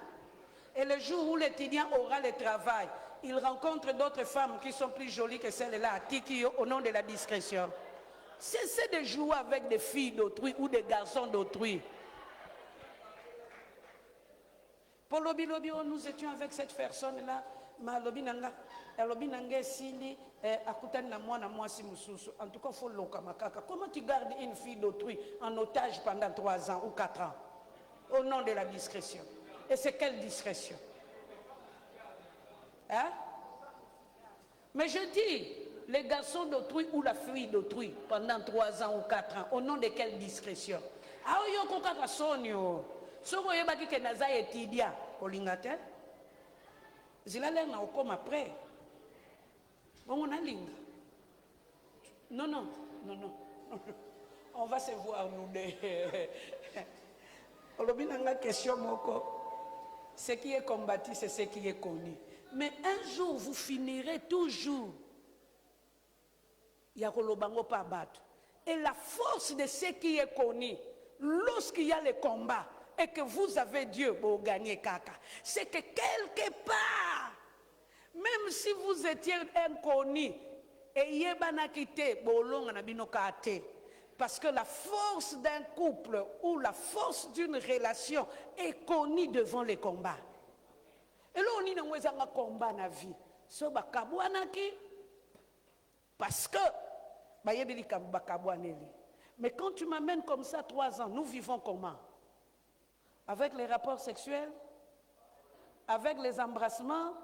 Et le jour où l'étudiant aura le travail, il rencontre d'autres femmes qui sont plus jolies que celles-là, au nom de la discrétion. Cessez de jouer avec des filles d'autrui ou des garçons d'autrui. Pour l'obi, nous étions avec cette personne-là. En tout cas, il faut l'okamakaka. Comment tu gardes une fille d'autrui en otage pendant 3 ans ou 4 ans? Au nom de la discrétion. Et c'est quelle discrétion? Hein? Mais je dis, les garçons d'autrui ou la fille d'autrui pendant 3 ans ou 4 ans, au nom de quelle discrétion? Ah, yo kokaka sonio. Soko yebaki ke naza étudiant, olingate? Zilale na okoma après. Bon, on a linga. Non. On va se voir, nous deux. Olobinanga question moko. Ce qui est combattu, c'est ce qui est connu. Mais un jour, vous finirez toujours. Il y a Kolobango pas battre. Et la force de ce qui est connu, lorsqu'il y a le combat, et que vous avez Dieu pour gagner caca, c'est que quelque part, même si vous étiez inconnu, et yebana quitté, bolong na binokate, parce que la force d'un couple ou la force d'une relation est connue devant les combats. Et là, on y a un combat dans la vie. Parce que, mais quand tu m'amènes comme ça 3 ans, nous vivons comment? Avec les rapports sexuels, avec les embrassements,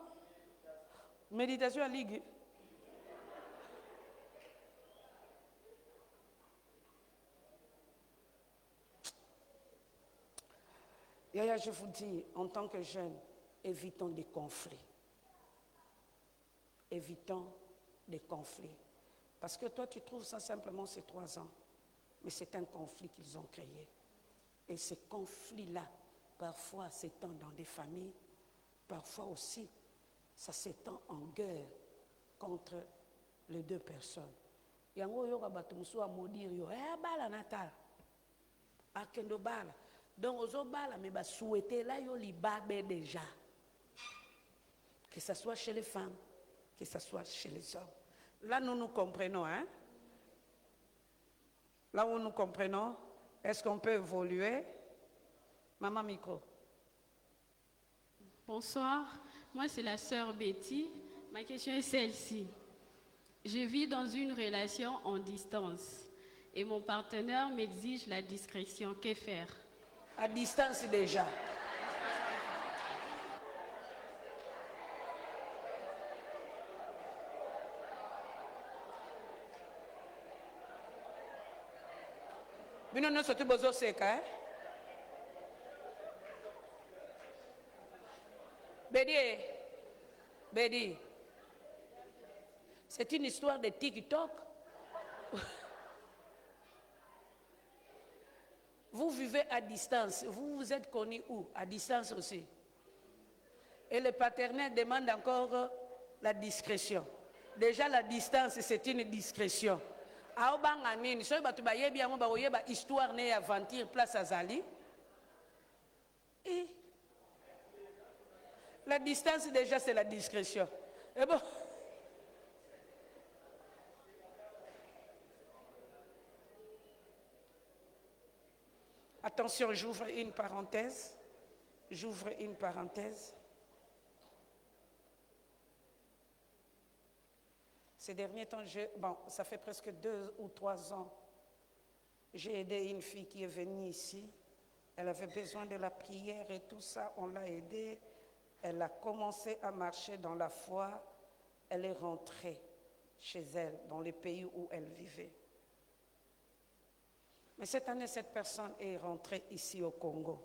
méditation à ligue. Yaya, je vous dis, en tant que jeunes, évitons des conflits. Évitons des conflits. Parce que toi, tu trouves ça simplement ces 3 ans. Mais c'est un conflit qu'ils ont créé. Et ces conflits-là, parfois s'étendent dans des familles, parfois aussi, ça s'étend en guerre contre les 2 personnes. Yango yoka bato musu a maudire yo, bala natal. Akendo bala. Donc ozo bala mais ba souhaiter là yo li babe déjà. Que ce soit chez les femmes, que ce soit chez les hommes. Là nous nous comprenons, hein? Là où nous comprenons, est-ce qu'on peut évoluer? Maman micro. Bonsoir, moi c'est la sœur Betty. Ma question est celle-ci. Je vis dans une relation en distance et mon partenaire m'exige la discrétion. Que faire? À distance déjà. Bino no sotu bozo seka, hein? Bédi, c'est une histoire de TikTok. Vous vivez à distance, vous vous êtes connus où? À distance aussi. Et le paternel demande encore la discrétion. Déjà la distance, c'est une discrétion. Aobanga nini, soy batu bayebi yango ba oyeba histoire ne aventure place azali. Et la distance déjà c'est la discrétion. Et bon. Attention, j'ouvre une parenthèse. J'ouvre une parenthèse. Ces derniers temps, ça fait presque 2 ou 3 ans, j'ai aidé une fille qui est venue ici. Elle avait besoin de la prière et tout ça, on l'a aidée. Elle a commencé à marcher dans la foi. Elle est rentrée chez elle, dans le pays où elle vivait. Mais cette année, cette personne est rentrée ici au Congo.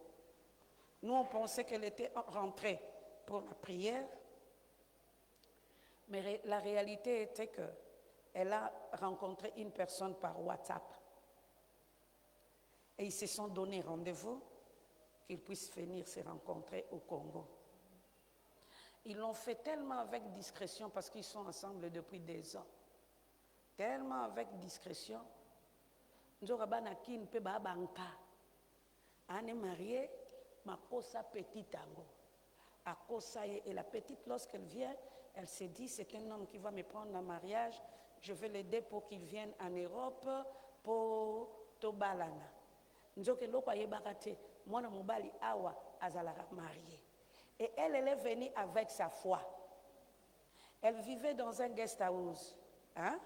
Nous, on pensait qu'elle était rentrée pour la prière. Mais la réalité était qu'elle a rencontré une personne par WhatsApp. Et ils se sont donné rendez-vous qu'ils puissent venir se rencontrer au Congo. Ils l'ont fait tellement avec discrétion parce qu'ils sont ensemble depuis des ans. Tellement avec discrétion. Nous avons marié, ma cosa petite ango. À Kosa et la petite, lorsqu'elle vient, elle s'est dit, c'est un homme qui va me prendre en mariage, je vais l'aider pour qu'il vienne en Europe pour Tobalana. Nzoke loko yebarate, mwana mobali awa azalara marié. Et elle est venue avec sa foi. Elle vivait dans un guest house. Hein?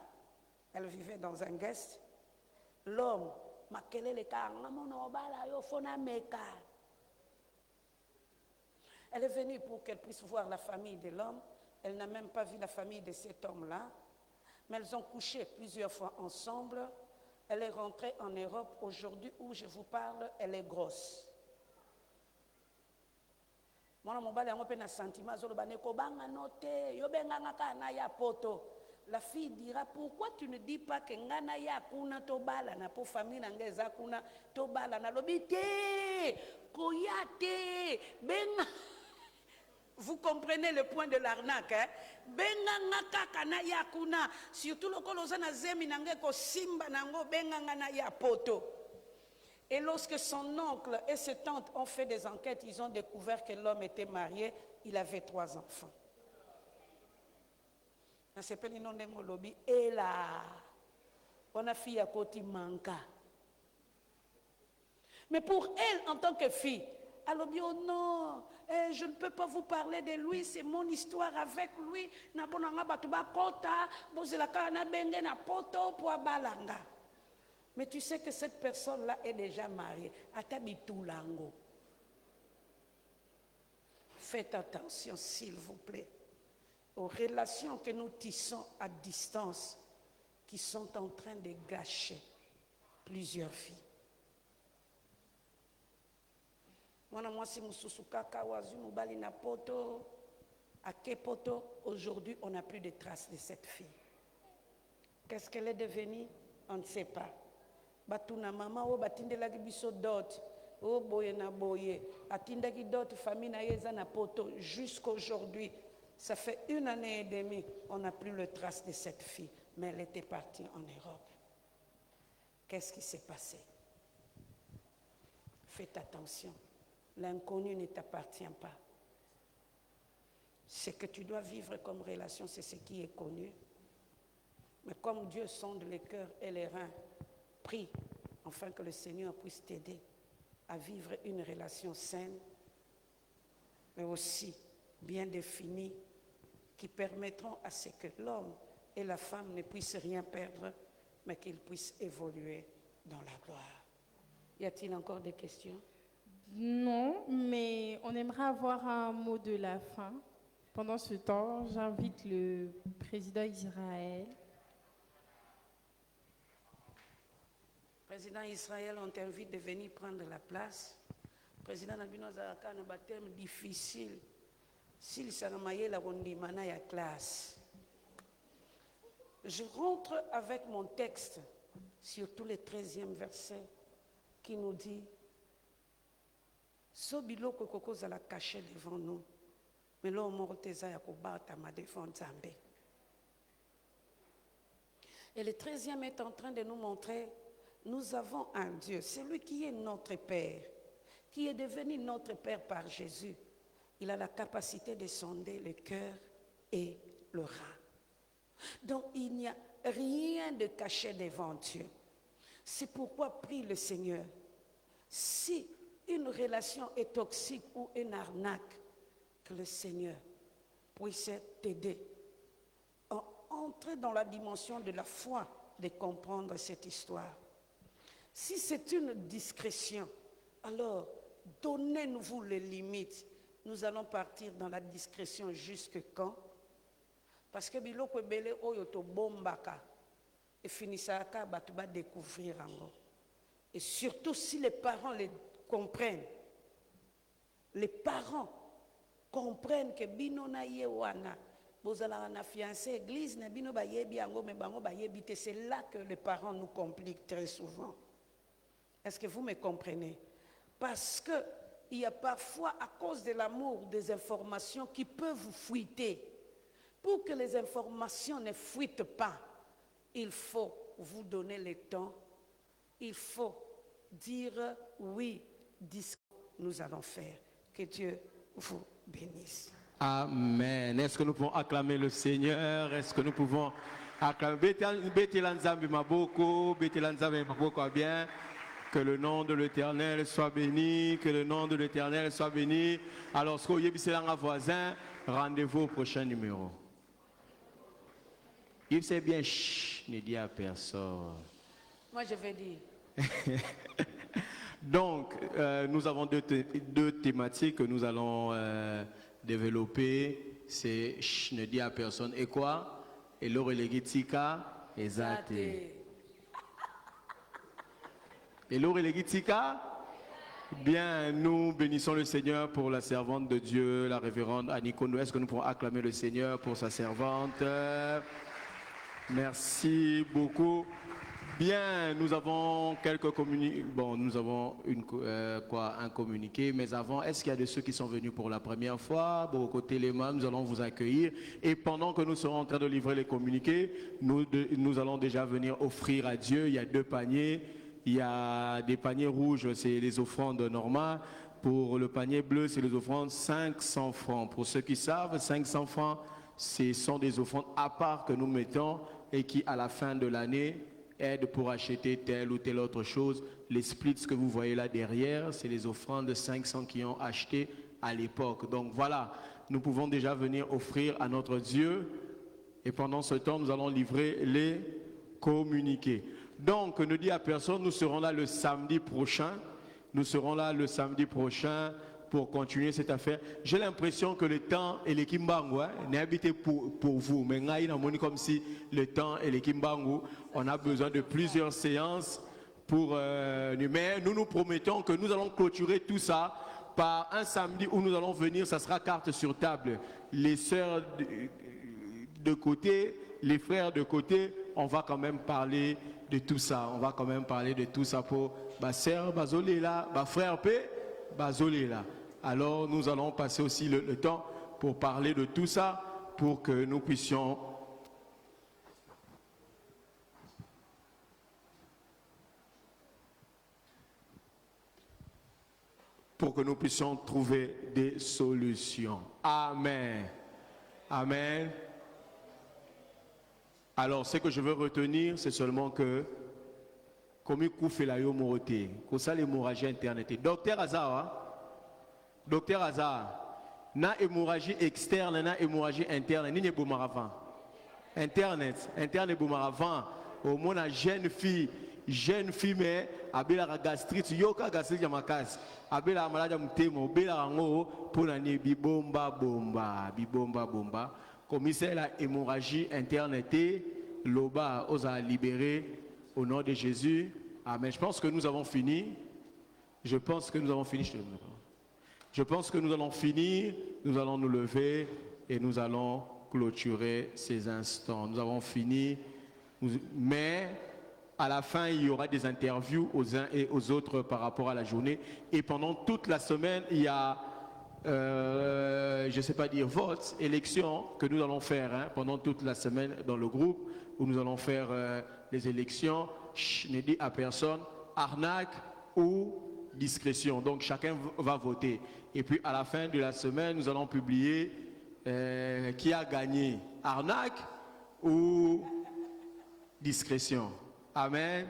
Elle vivait dans un guest. L'homme, elle est venue pour qu'elle puisse voir la famille de l'homme. Elle n'a même pas vu la famille de cet homme-là. Mais elles ont couché plusieurs fois ensemble. Elle est rentrée en Europe. Aujourd'hui où je vous parle, elle est grosse. La fille dira, pourquoi tu ne dis pas que ngana ya kuna tobala na pour famille nangeza kuna tobala na lobite koyate benga. Vous comprenez le point de l'arnaque, hein? Benga ngaka kana ya kuna, surtout le koloza na zemi nange ko simba nango benga ngana ya poto. Et lorsque son oncle et ses tantes ont fait des enquêtes, ils ont découvert que l'homme était marié, il avait 3 enfants. Et là, on a fille à côté manka. Mais pour elle, en tant que fille, elle a dit, oh non, je ne peux pas vous parler de lui, c'est mon histoire avec lui. Mais tu sais que cette personne-là est déjà mariée. Faites attention, s'il vous plaît, aux relations que nous tissons à distance qui sont en train de gâcher plusieurs vies. Aujourd'hui, on n'a plus de traces de cette fille. Qu'est-ce qu'elle est devenue? On ne sait pas. Batuna mama o batindelaki biso dot. O boye na boye. Atindaki dot famille na yeza na poto. Jusqu'aujourd'hui, ça fait 1 année et demie, on n'a plus le trace de cette fille. Mais elle était partie en Europe. Qu'est-ce qui s'est passé? Faites attention. L'inconnu ne t'appartient pas. Ce que tu dois vivre comme relation, c'est ce qui est connu. Mais comme Dieu sonde les cœurs et les reins, prie afin que le Seigneur puisse t'aider à vivre une relation saine, mais aussi bien définie, qui permettront à ce que l'homme et la femme ne puissent rien perdre, mais qu'ils puissent évoluer dans la gloire. Y a-t-il encore des questions? Non, mais on aimerait avoir un mot de la fin. Pendant ce temps, j'invite le président Israël. Président Israël, on t'invite de venir prendre la place. Président Nabino Zaraka, un baptême difficile. S'il s'en la rondimana ya classe. Je rentre avec mon texte, surtout le 13e verset, qui nous dit Sobilo kokoko zala caché devant nous, mais l'homme morteza ya kobata ma devant Zambé. Et le 13e est en train de nous montrer, nous avons un Dieu, celui qui est notre Père, qui est devenu notre Père par Jésus. Il a la capacité de sonder le cœur et le rein. Donc il n'y a rien de caché devant Dieu. C'est pourquoi prie le Seigneur. Si une relation est toxique ou une arnaque, que le Seigneur puisse t'aider à entrer dans la dimension de la foi, de comprendre cette histoire. Si c'est une discrétion, alors donnez-nous les limites. Nous allons partir dans la discrétion jusque quand? Parce que biloko ebele oyo to bombaka et finissaka batu ba découvrir encore. Et surtout si les parents les comprennent. Les parents comprennent que bino na ye wana bozala na fiancé église na bino ba yebi yango mais bango ba yebi te, c'est là que les parents nous compliquent très souvent. Est-ce que vous me comprenez? Parce que il y a parfois, à cause de l'amour, des informations qui peuvent vous fuiter. Pour que les informations ne fuitent pas, il faut vous donner le temps. Il faut dire oui, nous allons faire. Que Dieu vous bénisse. Amen. Est-ce que nous pouvons acclamer le Seigneur? Est-ce que nous pouvons acclamer? Bien. Que le nom de l'Éternel soit béni, que le nom de l'Éternel soit béni. Alors, ce que vous voisin, rendez-vous au prochain numéro. Il sait bien, chut, ne dit à personne. Moi, je vais dire. Donc, nous avons deux thématiques que nous allons développer. C'est chut, ne dit à personne. Et quoi? Et l'orelégitika et zate. Et l'orelégitika? Bien, nous bénissons le Seigneur pour la servante de Dieu, la révérende Annie Kondo. Est-ce que nous pouvons acclamer le Seigneur pour sa servante? Merci beaucoup. Bien, nous avons quelques communiqués. Bon, nous avons un communiqué, mais avant, est-ce qu'il y a de ceux qui sont venus pour la première fois? Bon, côté les mains, nous allons vous accueillir. Et pendant que nous serons en train de livrer les communiqués, nous allons déjà venir offrir à Dieu. Il y a 2 paniers. Il y a des paniers rouges, c'est les offrandes normales. Pour le panier bleu, c'est les offrandes 500 francs. Pour ceux qui savent, 500 francs, ce sont des offrandes à part que nous mettons et qui, à la fin de l'année, aident pour acheter telle ou telle autre chose. Les splits que vous voyez là derrière, c'est les offrandes de 500 qui ont acheté à l'époque. Donc voilà, nous pouvons déjà venir offrir à notre Dieu. Et pendant ce temps, nous allons livrer les communiqués. Donc, ne dis à personne, nous serons là le samedi prochain. Nous serons là le samedi prochain pour continuer cette affaire. J'ai l'impression que le temps et l'équipe Bango n'est habité pour vous. Mais comme si le temps et l'équipe Bango, on a besoin de plusieurs séances pour mais nous promettons que nous allons clôturer tout ça par un samedi où nous allons venir. Ça sera carte sur table. Les sœurs de côté, les frères de côté, on va quand même parler de tout ça. On va quand même parler de tout ça pour ma sœur Bazolé là, ma frère P, Bazolé là. Alors nous allons passer aussi le temps pour parler de tout ça, pour que nous puissions trouver des solutions. Amen. Amen. Alors, ce que je veux retenir, c'est seulement que, comme il fait la yomoroté, que ça l'hémorragie interne. Docteur Hazard, na hémorragie externe, na hémorragie interne, ni ne boumaravan. Internet, interne boumaravan. Au moins, la jeune fille, mais abela la gastrite, yoka gastrite ya makasi. Abela malade mutemo, abela rango pour la bibomba bomba. Comme c'est la hémorragie interne, l'oba osa libéré au nom de Jésus. Amen. Je pense que nous avons fini. Je pense que nous allons finir. Nous allons nous lever et nous allons clôturer ces instants. Nous avons fini. Mais à la fin, il y aura des interviews aux uns et aux autres par rapport à la journée. Et pendant toute la semaine, il y a je ne sais pas dire vote, élection que nous allons faire pendant toute la semaine dans le groupe où nous allons faire les élections. Je ne dis à personne arnaque ou discrétion. Donc chacun va voter. Et puis à la fin de la semaine, nous allons publier qui a gagné, arnaque ou discrétion. Amen.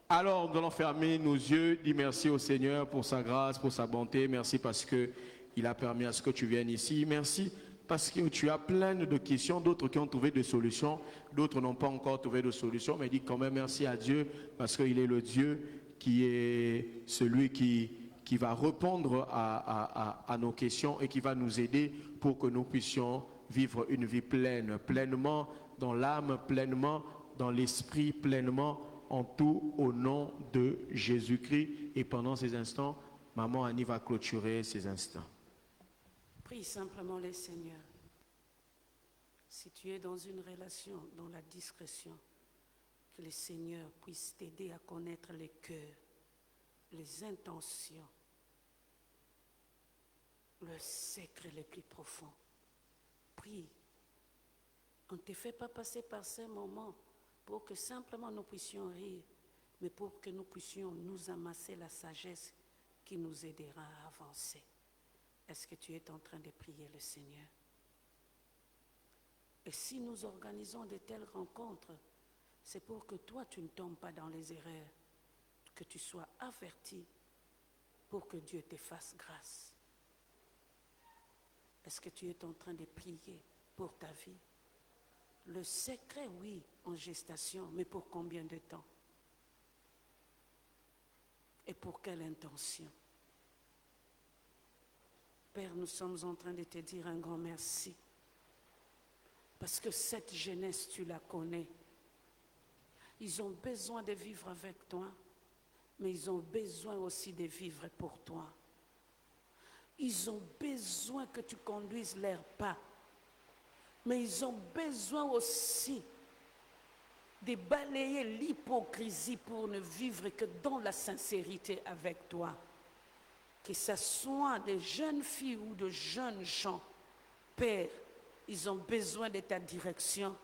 Alors, nous allons fermer nos yeux, dire merci au Seigneur pour sa grâce, pour sa bonté. Merci parce qu'il a permis à ce que tu viennes ici. Merci parce que tu as plein de questions, d'autres qui ont trouvé des solutions, d'autres n'ont pas encore trouvé de solutions. Mais dis quand même merci à Dieu parce qu'il est le Dieu qui est celui qui va répondre à nos questions et qui va nous aider pour que nous puissions vivre une vie pleine, pleinement dans l'âme, pleinement dans l'esprit, pleinement en tout au nom de Jésus-Christ. Et pendant ces instants, Maman Annie va clôturer ces instants. Prie simplement le Seigneur. Si tu es dans une relation, dans la discrétion, que le Seigneur puisse t'aider à connaître les cœurs, les intentions, le secret le plus profond. Prie. On ne te fait pas passer par ces moments pour que simplement nous puissions rire, mais pour que nous puissions nous amasser la sagesse qui nous aidera à avancer. Est-ce que tu es en train de prier le Seigneur? Et si nous organisons de telles rencontres, c'est pour que toi, tu ne tombes pas dans les erreurs, que tu sois averti pour que Dieu te fasse grâce. Est-ce que tu es en train de prier pour ta vie? Le secret, oui, en gestation, mais pour combien de temps? Et pour quelle intention? Père, nous sommes en train de te dire un grand merci. Parce que cette jeunesse, tu la connais. Ils ont besoin de vivre avec toi, mais ils ont besoin aussi de vivre pour toi. Ils ont besoin que tu conduises leurs pas. Mais ils ont besoin aussi de balayer l'hypocrisie pour ne vivre que dans la sincérité avec toi. Que ce soit des jeunes filles ou de jeunes gens, Père, ils ont besoin de ta direction.